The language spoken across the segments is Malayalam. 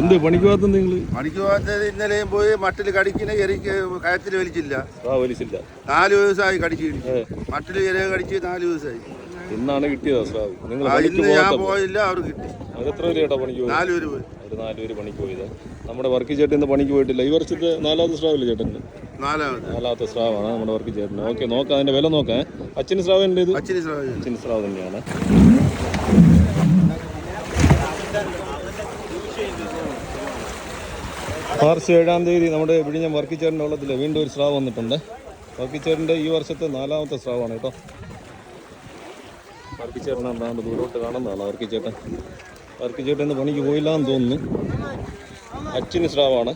എന്ത് പണിക്ക് പോകാത്ത നിങ്ങൾ? പണിക്ക് പോകാത്തത് ഇന്നലെയും പോയി മട്ടിൽ കടിക്കുന്ന എരിക്ക് കയത്തിൽ വലിച്ചില്ല. 4 ദിവസമായി കടിച്ചു. മട്ടിൽ എരിയ കടിച്ച് 4 ദിവസമായി. ഇന്നാണ് കിട്ടിയതാ സ്രാവ്? ഇന്ന് ഞാൻ പോയില്ല, അവർ കിട്ടി. എത്ര പേര് പണിക്ക് പോയി? 4 പേര് പോയി. 4 പേര് പണിക്ക് പോയത്. നമ്മുടെ വർക്ക് ചേട്ടൻ ഇന്ന് പണിക്ക് പോയിട്ടില്ല. ഈ വർഷത്തെ 4ാമത്തെ സ്രാവില്ലേ ചേട്ടന്? 4ാമത്തെ സ്രാവാണ് നമ്മുടെ വർക്ക് ചേട്ടന്. ഓക്കെ, നോക്കാം, അതിന്റെ വില നോക്കാം. അച്ഛന് സ്രാവ് ഉണ്ട്. ഇത് അച്ഛന് സ്രാവ് തന്നെയാണ്. മാർച്ച് 7-ാം തീയതി നമ്മുടെ വിഴിഞ്ഞം വർക്കിച്ചേട്ടൻ്റെ വെള്ളത്തിൽ വീണ്ടും ഒരു സ്രാവ് വന്നിട്ടുണ്ട്. വർക്കിച്ചേട്ടൻ്റെ ഈ വർഷത്തെ 4ാമത്തെ സ്രാവാണ് കേട്ടോ. വർക്കിച്ചേട്ടനാണ് ദൂരോട്ട് കാണുന്നതാണ് വർക്കിച്ചേട്ടൻ. വർക്കിച്ചേട്ടൻ ഇന്ന് പണിക്ക് പോയില്ലാന്ന് തോന്നുന്നു. അച്ഛന് സ്രാവാണ്.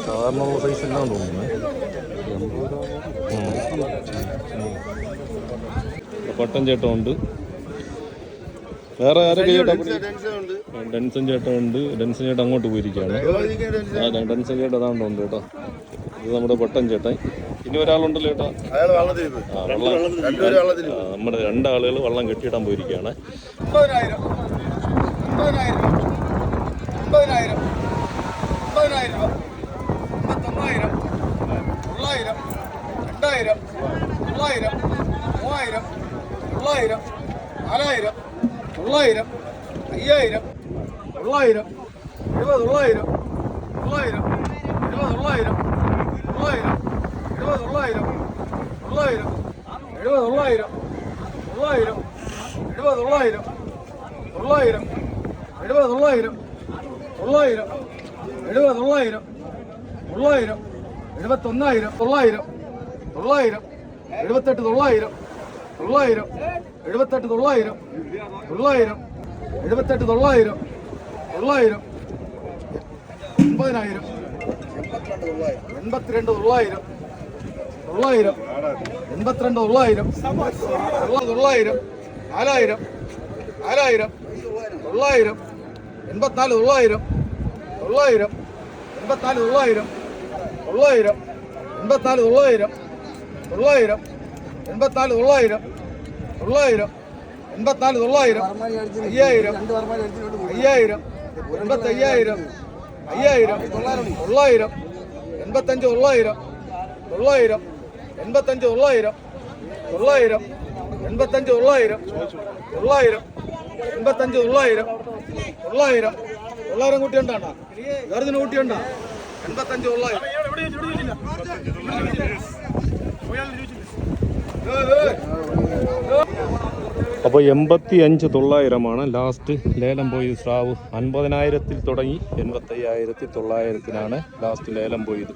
സാധാരണ സൈസ് എല്ലാം തോന്നുന്നു. പട്ടൻ ചേട്ടനുണ്ട്. വേറെ ആരൊക്കെ ചേട്ടാ? ഡെൻസൺ ചേട്ടനുണ്ട്. ഡെൻസൺ ചേട്ടൻ അങ്ങോട്ട് പോയിരിക്കുകയാണ്. ഡെൻസൺ ചേട്ടൻ അതാണ്ടുണ്ട് കേട്ടോ. ഇത് നമ്മുടെ പട്ടൻ ചേട്ടൻ. ഇനി ഒരാളുണ്ടല്ലോ ചേട്ടാ, നമ്മുടെ 2 ആളുകൾ വള്ളം കെട്ടിയിടാൻ പോയിരിക്കുകയാണ്. 9,000 കുട്ടിയുണ്ടാ? വേറെ കുട്ടിയുണ്ടാ? 85,900. അപ്പോൾ 85,900 ലാസ്റ്റ് ലേലം പോയത് സ്രാവ്. 50,000 തുടങ്ങി 85,900 ലാസ്റ്റ് ലേലം പോയത്.